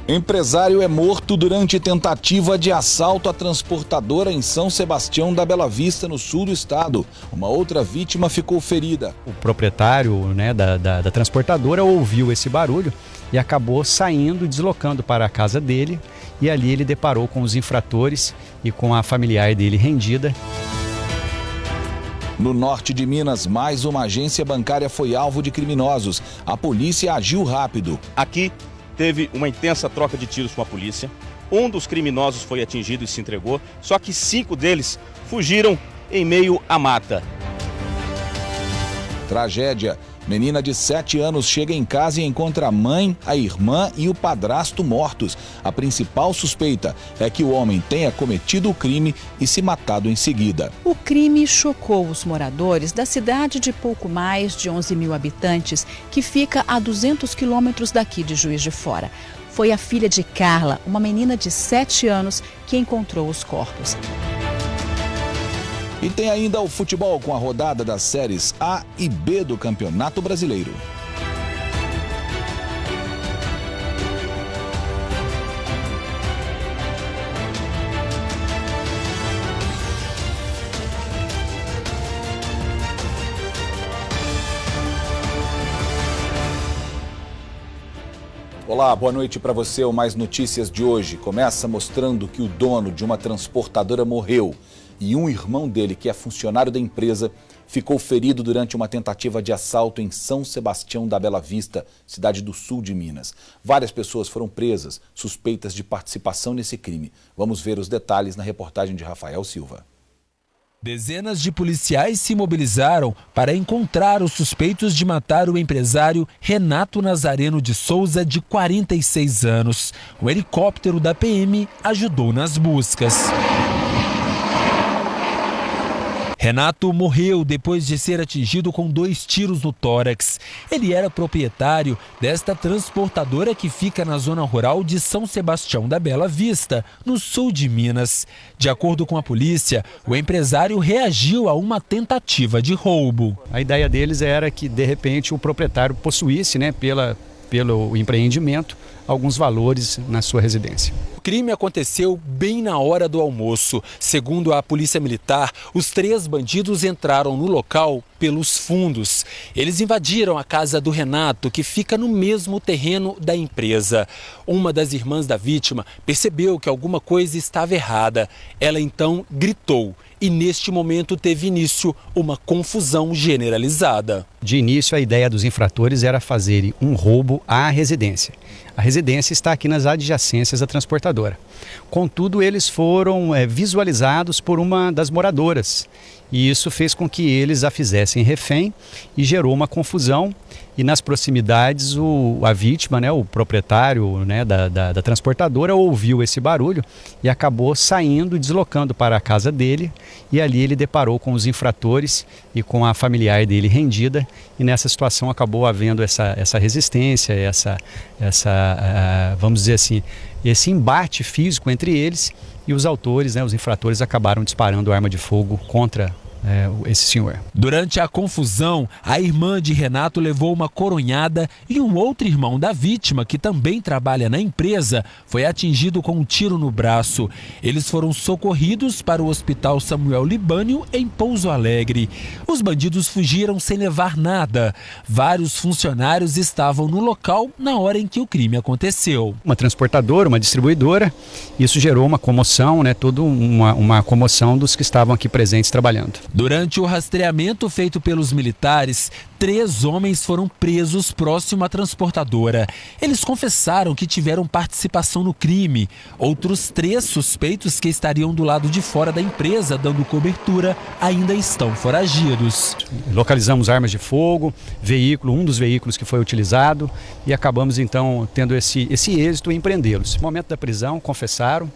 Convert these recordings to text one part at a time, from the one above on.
Empresário é morto durante tentativa de assalto à transportadora em São Sebastião da Bela Vista, no sul do estado. Uma outra vítima ficou ferida. O proprietário, da transportadora ouviu esse barulho e acabou saindo e deslocando para a casa dele. E ali ele deparou com os infratores e com a familiar dele rendida. No norte de Minas, mais uma agência bancária foi alvo de criminosos. A polícia agiu rápido. Aqui teve uma intensa troca de tiros com a polícia. Um dos criminosos foi atingido e se entregou, só que 5 deles fugiram em meio à mata. Tragédia. Menina de 7 anos chega em casa e encontra a mãe, a irmã e o padrasto mortos. A principal suspeita é que o homem tenha cometido o crime e se matado em seguida. O crime chocou os moradores da cidade de pouco mais de 11 mil habitantes, que fica a 200 quilômetros daqui de Juiz de Fora. Foi a filha de Carla, uma menina de 7 anos, que encontrou os corpos. E tem ainda o futebol com a rodada das séries A e B do Campeonato Brasileiro. Olá, boa noite para você. O Mais Notícias de hoje começa mostrando que o dono de uma transportadora morreu e um irmão dele, que é funcionário da empresa, ficou ferido durante uma tentativa de assalto em São Sebastião da Bela Vista, cidade do sul de Minas. Várias pessoas foram presas, suspeitas de participação nesse crime. Vamos ver os detalhes na reportagem de Rafael Silva. Dezenas de policiais se mobilizaram para encontrar os suspeitos de matar o empresário Renato Nazareno de Souza, de 46 anos. O helicóptero da PM ajudou nas buscas. Renato morreu depois de ser atingido com 2 tiros no tórax. Ele era proprietário desta transportadora que fica na zona rural de São Sebastião da Bela Vista, no sul de Minas. De acordo com a polícia, o empresário reagiu a uma tentativa de roubo. A ideia deles era que, de repente, o proprietário possuísse, pelo empreendimento, alguns valores na sua residência. O crime aconteceu bem na hora do almoço. Segundo a Polícia Militar, os 3 bandidos entraram no local pelos fundos. Eles invadiram a casa do Renato, que fica no mesmo terreno da empresa. Uma das irmãs da vítima percebeu que alguma coisa estava errada. Ela então gritou e neste momento teve início uma confusão generalizada. De início, a ideia dos infratores era fazerem um roubo à residência. A residência está aqui nas adjacências da transportadora. Contudo, eles foram visualizados por uma das moradoras. E isso fez com que eles a fizessem refém e gerou uma confusão. E nas proximidades, a vítima, o proprietário da transportadora, ouviu esse barulho e acabou saindo e deslocando para a casa dele. E ali ele deparou com os infratores e com a familiar dele rendida. E nessa situação acabou havendo essa resistência, vamos dizer assim, esse embate físico entre eles. E os autores, os infratores, acabaram disparando arma de fogo contra esse senhor. Durante a confusão, a irmã de Renato levou uma coronhada e um outro irmão da vítima, que também trabalha na empresa, foi atingido com um tiro no braço. Eles foram socorridos para o Hospital Samuel Libânio, em Pouso Alegre. Os bandidos fugiram sem levar nada. Vários funcionários estavam no local na hora em que o crime aconteceu. Uma transportadora, uma distribuidora, isso gerou uma comoção, toda uma comoção dos que estavam aqui presentes trabalhando. Durante o rastreamento feito pelos militares, 3 homens foram presos próximo à transportadora. Eles confessaram que tiveram participação no crime. Outros 3 suspeitos, que estariam do lado de fora da empresa dando cobertura, ainda estão foragidos. Localizamos armas de fogo, um dos veículos que foi utilizado, e acabamos então tendo esse êxito em prendê-los. No momento da prisão, confessaram.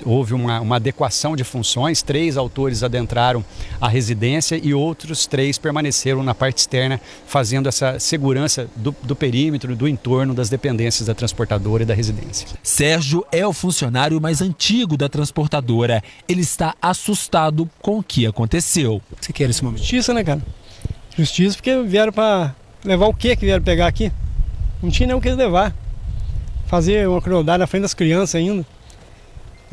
Houve uma adequação de funções, 3 autores adentraram a residência e outros 3 permaneceram na parte externa, fazendo essa segurança do perímetro, do entorno das dependências da transportadora e da residência. Sérgio é o funcionário mais antigo da transportadora. Ele está assustado com o que aconteceu. O que você quer nesse momento? Justiça, cara? Justiça, porque vieram para levar o que vieram pegar aqui? Não tinha nem o que levar. fazer uma crueldade na frente das crianças ainda.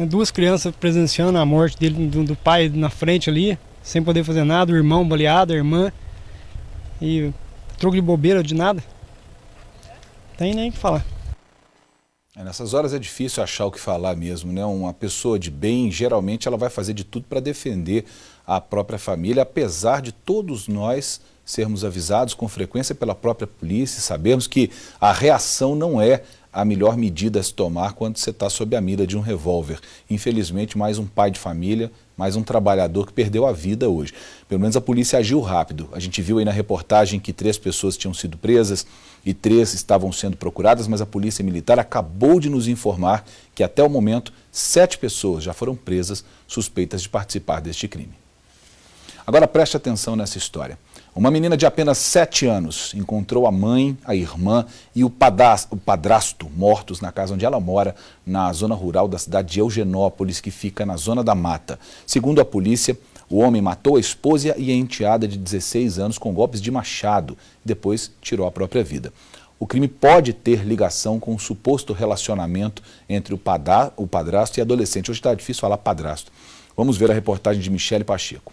Duas crianças presenciando a morte dele, do pai na frente ali, sem poder fazer nada, o irmão baleado, a irmã. E troco de bobeira de nada. Tem nem o que falar. Nessas horas é difícil achar o que falar mesmo, né? Uma pessoa de bem, geralmente, ela vai fazer de tudo para defender a própria família, apesar de todos nós sermos avisados com frequência pela própria polícia, sabemos que a reação não é a melhor medida a se tomar quando você está sob a mira de um revólver. Infelizmente, mais um pai de família, mais um trabalhador que perdeu a vida hoje. Pelo menos a polícia agiu rápido. A gente viu aí na reportagem que 3 pessoas tinham sido presas e 3 estavam sendo procuradas, mas a Polícia Militar acabou de nos informar que até o momento 7 pessoas já foram presas suspeitas de participar deste crime. Agora preste atenção nessa história. Uma menina de apenas 7 anos encontrou a mãe, a irmã e o padrasto mortos na casa onde ela mora, na zona rural da cidade de Eugenópolis, que fica na zona da mata. Segundo a polícia, o homem matou a esposa e a enteada de 16 anos com golpes de machado e depois tirou a própria vida. O crime pode ter ligação com o suposto relacionamento entre o padrasto e a adolescente. Hoje está difícil falar padrasto. Vamos ver a reportagem de Michele Pacheco.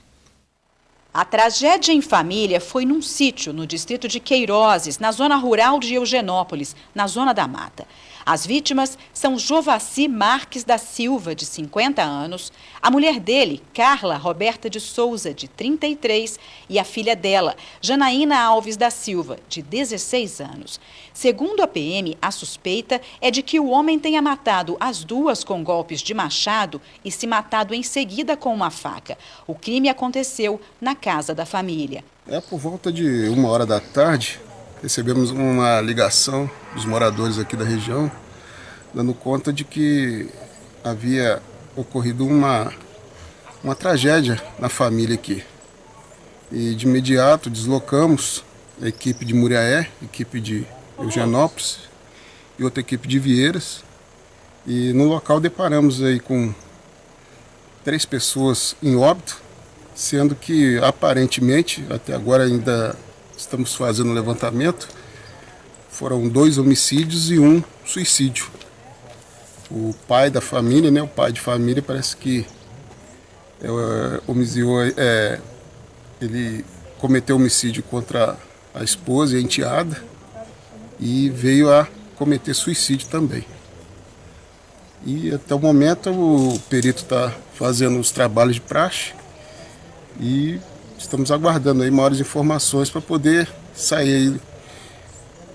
A tragédia em família foi num sítio no distrito de Queirozes, na zona rural de Eugenópolis, na zona da mata. As vítimas são Jovaci Marques da Silva, de 50 anos, a mulher dele, Carla Roberta de Souza, de 33, e a filha dela, Janaína Alves da Silva, de 16 anos. Segundo a PM, a suspeita é de que o homem tenha matado as duas com golpes de machado e se matado em seguida com uma faca. O crime aconteceu na casa da família. Por volta de 1h da tarde, recebemos uma ligação dos moradores aqui da região, dando conta de que havia ocorrido uma tragédia na família aqui. E de imediato deslocamos a equipe de Muriaé, equipe de Eugenópolis e outra equipe de Vieiras. E no local deparamos aí com 3 pessoas em óbito, sendo que aparentemente, até agora ainda estamos fazendo um levantamento, foram 2 homicídios e 1 suicídio. O pai da família, né, o pai de família, parece que ele cometeu homicídio contra a esposa e a enteada e veio a cometer suicídio também. E até o momento o perito está fazendo os trabalhos de praxe e estamos aguardando aí maiores informações para poder sair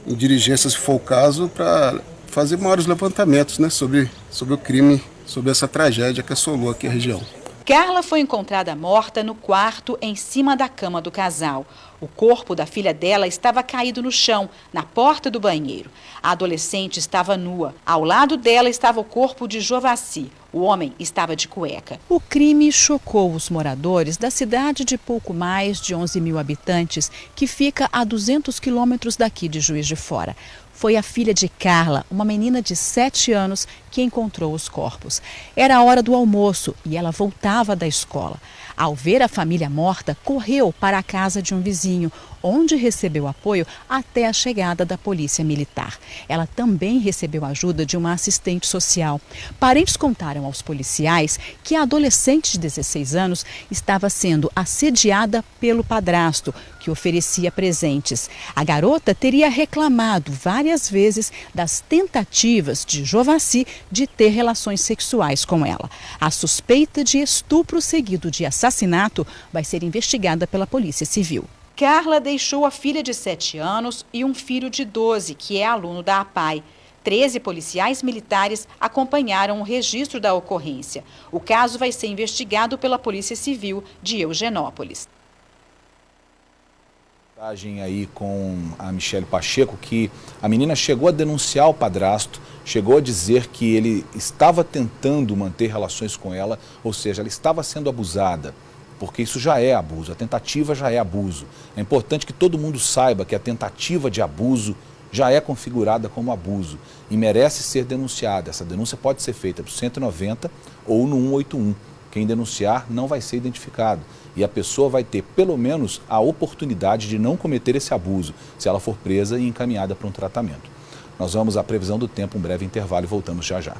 em diligências, se for o caso, para fazer maiores levantamentos, né, sobre o crime, sobre essa tragédia que assolou aqui a região. Carla foi encontrada morta no quarto em cima da cama do casal. O corpo da filha dela estava caído no chão, na porta do banheiro. A adolescente estava nua. Ao lado dela estava o corpo de Jovaci. O homem estava de cueca. O crime chocou os moradores da cidade de pouco mais de 11 mil habitantes, que fica a 200 quilômetros daqui de Juiz de Fora. Foi a filha de Carla, uma menina de 7 anos, que encontrou os corpos. Era a hora do almoço e ela voltava da escola. Ao ver a família morta, correu para a casa de um vizinho, onde recebeu apoio até a chegada da polícia militar. Ela também recebeu ajuda de uma assistente social. Parentes contaram aos policiais que a adolescente de 16 anos estava sendo assediada pelo padrasto, que oferecia presentes. A garota teria reclamado várias vezes das tentativas de Jovaci de ter relações sexuais com ela. A suspeita de estupro seguido de assassinato vai ser investigada pela Polícia Civil. Carla deixou a filha de 7 anos e um filho de 12, que é aluno da APAE. 13 policiais militares acompanharam o registro da ocorrência. O caso vai ser investigado pela Polícia Civil de Eugenópolis. Aí com a Michele Pacheco, que a menina chegou a denunciar o padrasto, chegou a dizer que ele estava tentando manter relações com ela, ou seja, ela estava sendo abusada, porque isso já é abuso, a tentativa já é abuso. É importante que todo mundo saiba que a tentativa de abuso já é configurada como abuso e merece ser denunciada. Essa denúncia pode ser feita para o 190 ou no 181. Quem denunciar não vai ser identificado e a pessoa vai ter pelo menos a oportunidade de não cometer esse abuso, se ela for presa e encaminhada para um tratamento. Nós vamos à previsão do tempo, um breve intervalo e voltamos já já.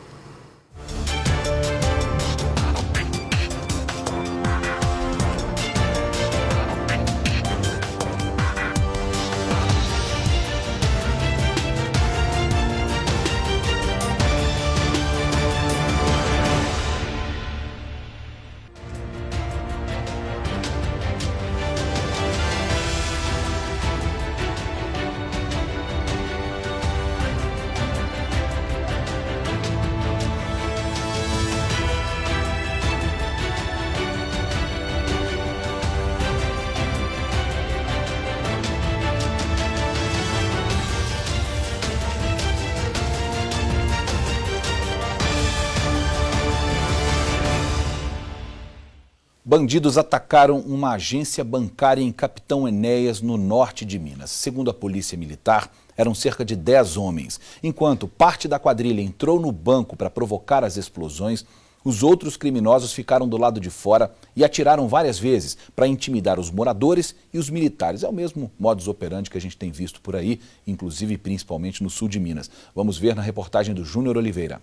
Bandidos atacaram uma agência bancária em Capitão Enéas, no norte de Minas. Segundo a polícia militar, eram cerca de 10 homens. Enquanto parte da quadrilha entrou no banco para provocar as explosões, os outros criminosos ficaram do lado de fora e atiraram várias vezes para intimidar os moradores e os militares. É o mesmo modus operandi que a gente tem visto por aí, inclusive principalmente no sul de Minas. Vamos ver na reportagem do Júnior Oliveira.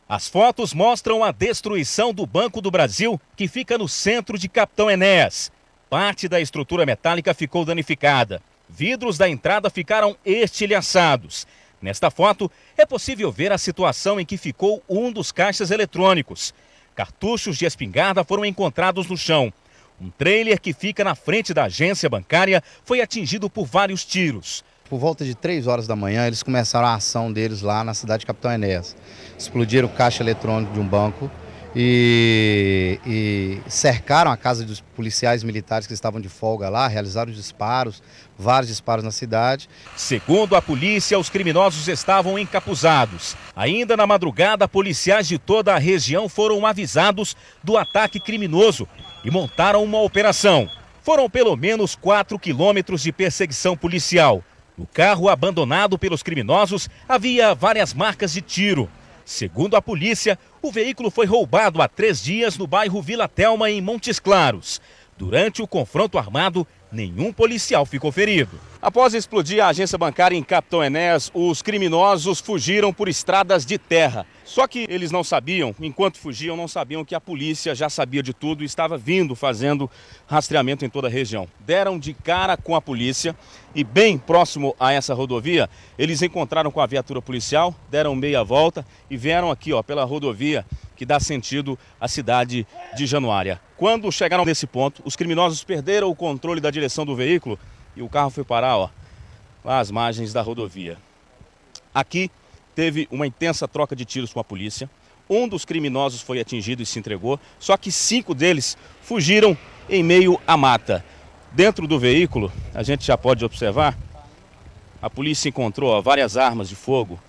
As fotos mostram a destruição do Banco do Brasil, que fica no centro de Capitão Enéas. Parte da estrutura metálica ficou danificada. Vidros da entrada ficaram estilhaçados. Nesta foto, é possível ver a situação em que ficou um dos caixas eletrônicos. Cartuchos de espingarda foram encontrados no chão. Um trailer que fica na frente da agência bancária foi atingido por vários tiros. Por volta de 3 horas da manhã, eles começaram a ação deles lá na cidade de Capitão Enéas. Explodiram o caixa eletrônico de um banco e cercaram a casa dos policiais militares que estavam de folga lá, realizaram disparos, vários disparos na cidade. Segundo a polícia, os criminosos estavam encapuzados. Ainda na madrugada, policiais de toda a região foram avisados do ataque criminoso e montaram uma operação. Foram pelo menos 4 quilômetros de perseguição policial. No carro abandonado pelos criminosos, havia várias marcas de tiro. Segundo a polícia, o veículo foi roubado há 3 dias no bairro Vila Telma, em Montes Claros. Durante o confronto armado, nenhum policial ficou ferido. Após explodir a agência bancária em Capitão Enéas, os criminosos fugiram por estradas de terra. Só que eles não sabiam, enquanto fugiam, não sabiam que a polícia já sabia de tudo e estava vindo fazendo rastreamento em toda a região. Deram de cara com a polícia e bem próximo a essa rodovia, eles encontraram com a viatura policial, deram meia volta e vieram aqui pela rodovia que dá sentido à cidade de Januária. Quando chegaram nesse ponto, os criminosos perderam o controle da direção do veículo e o carro foi parar lá às margens da rodovia. Aqui teve uma intensa troca de tiros com a polícia. Um dos criminosos foi atingido e se entregou, só que 5 deles fugiram em meio à mata. Dentro do veículo, a gente já pode observar, a polícia encontrou várias armas de fogo.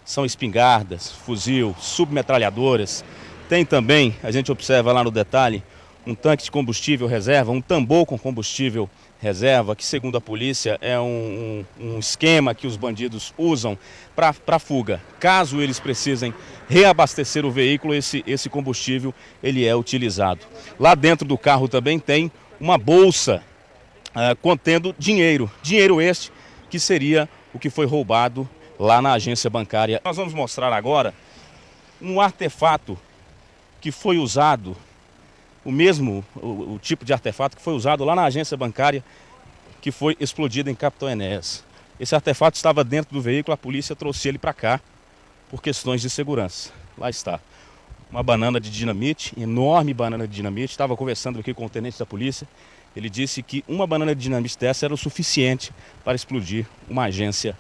São espingardas, fuzil, submetralhadoras. Tem também, a gente observa lá no detalhe, um tanque de combustível reserva, um tambor com combustível reserva, que segundo a polícia é um esquema que os bandidos usam para fuga. Caso eles precisem reabastecer o veículo, esse combustível ele é utilizado. Lá dentro do carro também tem uma bolsa contendo dinheiro. Dinheiro este que seria o que foi roubado lá na agência bancária. Nós vamos mostrar agora um artefato que foi usado, o tipo de artefato que foi usado lá na agência bancária que foi explodida em Capitão Enéas. Esse artefato estava dentro do veículo, a polícia trouxe ele para cá por questões de segurança. Lá está, uma banana de dinamite, enorme banana de dinamite. Estava conversando aqui com o tenente da polícia, ele disse que uma banana de dinamite dessa era o suficiente para explodir uma agência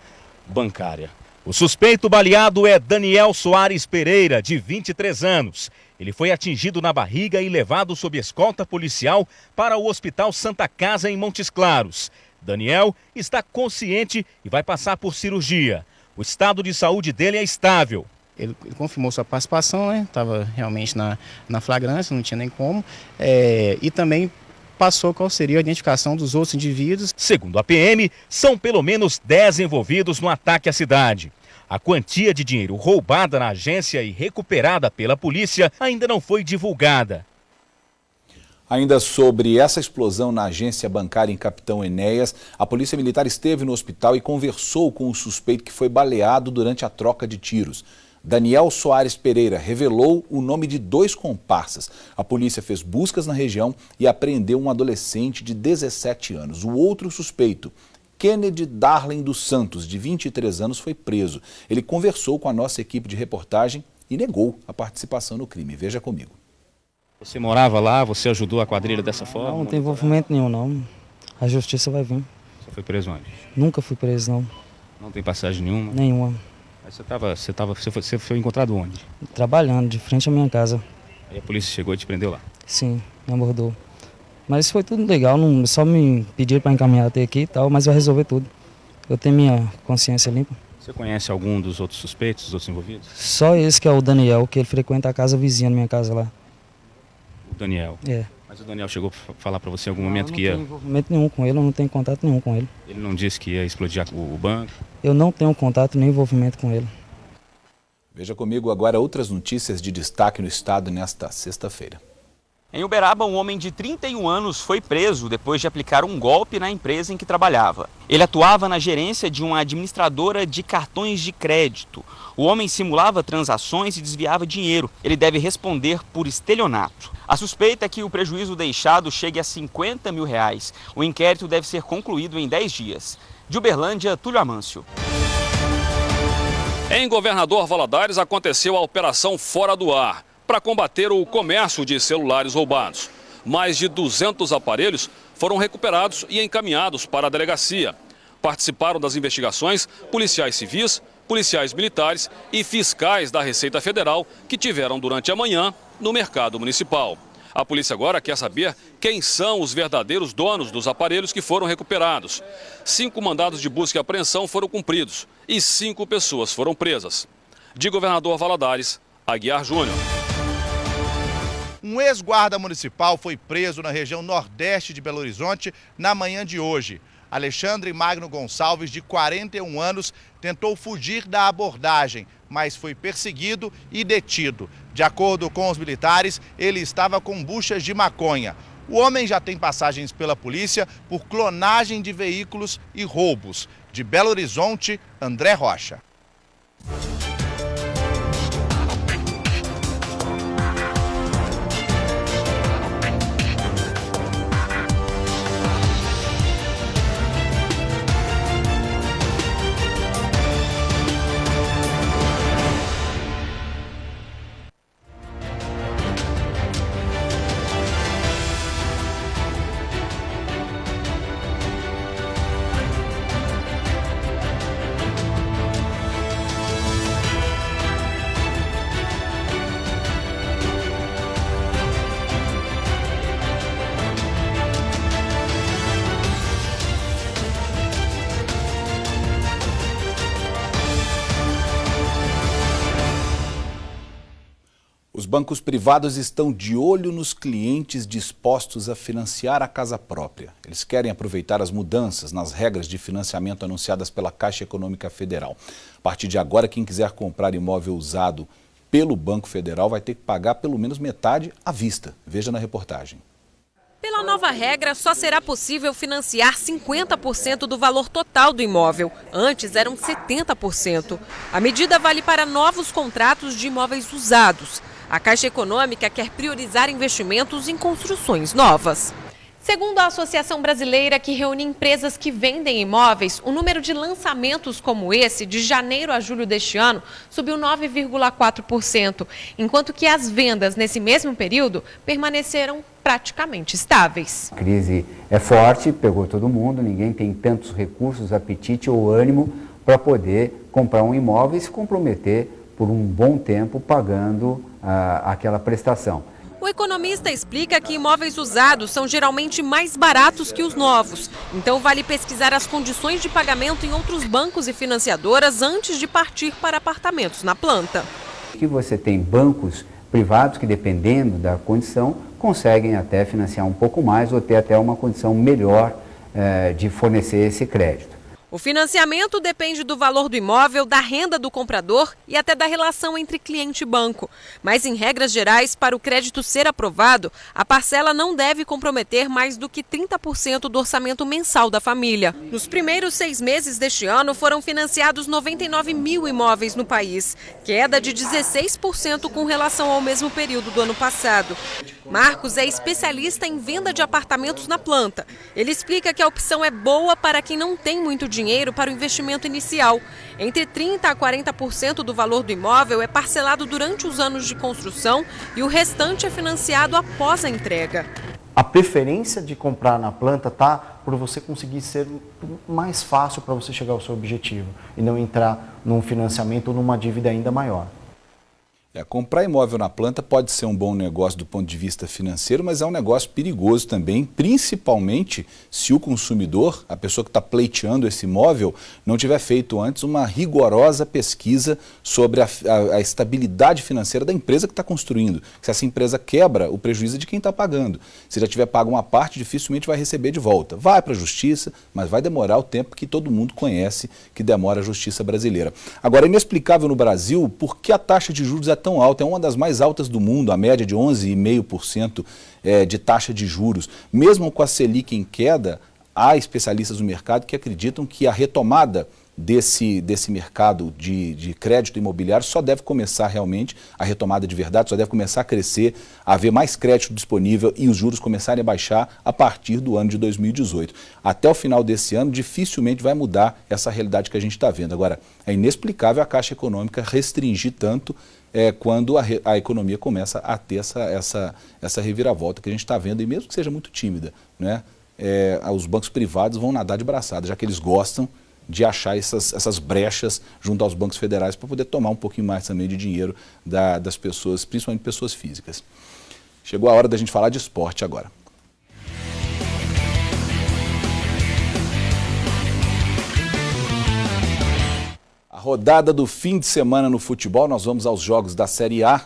bancária. O suspeito baleado é Daniel Soares Pereira, de 23 anos. Ele foi atingido na barriga e levado sob escolta policial para o Hospital Santa Casa, em Montes Claros. Daniel está consciente e vai passar por cirurgia. O estado de saúde dele é estável. Ele confirmou sua participação, estava realmente na flagrância, não tinha nem como. E também passou qual seria a identificação dos outros indivíduos. Segundo a PM, são pelo menos 10 envolvidos no ataque à cidade. A quantia de dinheiro roubada na agência e recuperada pela polícia ainda não foi divulgada. Ainda sobre essa explosão na agência bancária em Capitão Enéas, a Polícia Militar esteve no hospital e conversou com o suspeito que foi baleado durante a troca de tiros. Daniel Soares Pereira revelou o nome de 2 comparsas. A polícia fez buscas na região e apreendeu um adolescente de 17 anos. O outro suspeito, Kennedy Darlen dos Santos, de 23 anos, foi preso. Ele conversou com a nossa equipe de reportagem e negou a participação no crime. Veja comigo. Você morava lá? Você ajudou a quadrilha dessa forma? Não tem envolvimento nenhum, não. A justiça vai vir. Você foi preso onde? Nunca fui preso, não. Não tem passagem nenhuma? Nenhuma. Aí você foi encontrado onde? Trabalhando, de frente à minha casa. Aí a polícia chegou e te prendeu lá? Sim, me abordou. Mas foi tudo legal, não, só me pediram para encaminhar até aqui e tal, mas vai resolver tudo. Eu tenho minha consciência limpa. Você conhece algum dos outros suspeitos, dos outros envolvidos? Só esse que é o Daniel, que ele frequenta a casa vizinha da minha casa lá. O Daniel? É. Mas o Daniel chegou a falar para você em algum momento que ia... Eu não tenho envolvimento nenhum com ele, eu não tenho contato nenhum com ele. Ele não disse que ia explodir o banco? Eu não tenho contato nem envolvimento com ele. Veja comigo agora outras notícias de destaque no estado nesta sexta-feira. Em Uberaba, um homem de 31 anos foi preso depois de aplicar um golpe na empresa em que trabalhava. Ele atuava na gerência de uma administradora de cartões de crédito. O homem simulava transações e desviava dinheiro. Ele deve responder por estelionato. A suspeita é que o prejuízo deixado chegue a R$50 mil. O inquérito deve ser concluído em 10 dias. De Uberlândia, Túlio Amâncio. Em Governador Valadares aconteceu a Operação Fora do Ar, para combater o comércio de celulares roubados. Mais de 200 aparelhos foram recuperados e encaminhados para a delegacia. Participaram das investigações policiais civis, policiais militares e fiscais da Receita Federal que tiveram durante a manhã no mercado municipal. A polícia agora quer saber quem são os verdadeiros donos dos aparelhos que foram recuperados. 5 mandados de busca e apreensão foram cumpridos e 5 pessoas foram presas. De Governador Valadares, Aguiar Júnior. Um ex-guarda municipal foi preso na região nordeste de Belo Horizonte na manhã de hoje. Alexandre Magno Gonçalves, de 41 anos, tentou fugir da abordagem, mas foi perseguido e detido. De acordo com os militares, ele estava com buchas de maconha. O homem já tem passagens pela polícia por clonagem de veículos e roubos. De Belo Horizonte, André Rocha. Os bancos privados estão de olho nos clientes dispostos a financiar a casa própria. Eles querem aproveitar as mudanças nas regras de financiamento anunciadas pela Caixa Econômica Federal. A partir de agora, quem quiser comprar imóvel usado pelo Banco Federal vai ter que pagar pelo menos metade à vista. Veja na reportagem. Pela nova regra, só será possível financiar 50% do valor total do imóvel. Antes eram 70%. A medida vale para novos contratos de imóveis usados. A Caixa Econômica quer priorizar investimentos em construções novas. Segundo a Associação Brasileira, que reúne empresas que vendem imóveis, o número de lançamentos como esse, de janeiro a julho deste ano, subiu 9,4%, enquanto que as vendas nesse mesmo período permaneceram praticamente estáveis. A crise é forte, pegou todo mundo, ninguém tem tantos recursos, apetite ou ânimo para poder comprar um imóvel e se comprometer por um bom tempo pagando aquela prestação. O economista explica que imóveis usados são geralmente mais baratos que os novos. Então vale pesquisar as condições de pagamento em outros bancos e financiadoras antes de partir para apartamentos na planta. Que você tem bancos privados que, dependendo da condição, conseguem até financiar um pouco mais ou ter até uma condição melhor de fornecer esse crédito. O financiamento depende do valor do imóvel, da renda do comprador e até da relação entre cliente e banco. Mas, em regras gerais, para o crédito ser aprovado, a parcela não deve comprometer mais do que 30% do orçamento mensal da família. Nos primeiros 6 meses deste ano, foram financiados 99 mil imóveis no país, queda de 16% com relação ao mesmo período do ano passado. Marcos é especialista em venda de apartamentos na planta. Ele explica que a opção é boa para quem não tem muito dinheiro para o investimento inicial. Entre 30% a 40% do valor do imóvel é parcelado durante os anos de construção e o restante é financiado após a entrega. A preferência de comprar na planta está por você conseguir ser mais fácil para você chegar ao seu objetivo e não entrar num financiamento ou numa dívida ainda maior. Comprar imóvel na planta pode ser um bom negócio do ponto de vista financeiro, mas é um negócio perigoso também, principalmente se o consumidor, a pessoa que está pleiteando esse imóvel, não tiver feito antes uma rigorosa pesquisa sobre a estabilidade financeira da empresa que está construindo. Se essa empresa quebra, o prejuízo é de quem está pagando. Se já tiver pago uma parte, dificilmente vai receber de volta. Vai para a justiça, mas vai demorar o tempo que todo mundo conhece que demora a justiça brasileira. Agora, é inexplicável no Brasil por que a taxa de juros é tão alta, é uma das mais altas do mundo, a média de 11,5% de taxa de juros. Mesmo com a Selic em queda, há especialistas no mercado que acreditam que a retomada desse mercado de crédito imobiliário só deve começar realmente, a retomada de verdade, só deve começar a crescer, a haver mais crédito disponível e os juros começarem a baixar a partir do ano de 2018. Até o final desse ano, dificilmente vai mudar essa realidade que a gente está vendo. Agora, é inexplicável a Caixa Econômica restringir tanto quando a economia começa a ter essa reviravolta que a gente está vendo, e mesmo que seja muito tímida, né? Os bancos privados vão nadar de braçada, já que eles gostam de achar essas brechas junto aos bancos federais para poder tomar um pouquinho mais também de dinheiro das pessoas, principalmente pessoas físicas. Chegou a hora da gente falar de esporte agora. A rodada do fim de semana no futebol, nós vamos aos jogos da Série A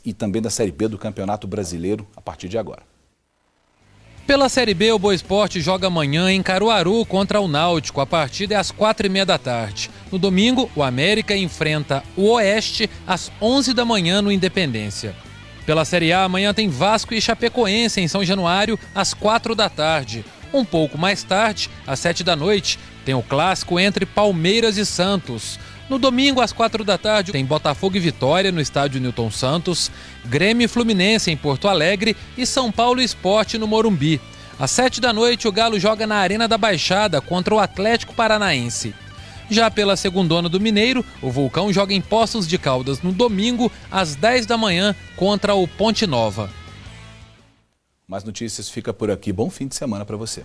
e também da Série B do Campeonato Brasileiro a partir de agora. Pela Série B, o Boa Esporte joga amanhã em Caruaru contra o Náutico. A partida é às 4h30 da tarde. No domingo, o América enfrenta o Oeste às 11 da manhã no Independência. Pela Série A, amanhã tem Vasco e Chapecoense em São Januário às 4 da tarde. Um pouco mais tarde, às 7 da noite, tem o clássico entre Palmeiras e Santos. No domingo, às 4 da tarde, tem Botafogo e Vitória no estádio Newton Santos, Grêmio e Fluminense em Porto Alegre e São Paulo e Sport no Morumbi. Às 7 da noite, o Galo joga na Arena da Baixada contra o Atlético Paranaense. Já pela segundona do Mineiro, o Vulcão joga em Poços de Caldas no domingo, às 10 da manhã, contra o Ponte Nova. Mais notícias fica por aqui. Bom fim de semana para você.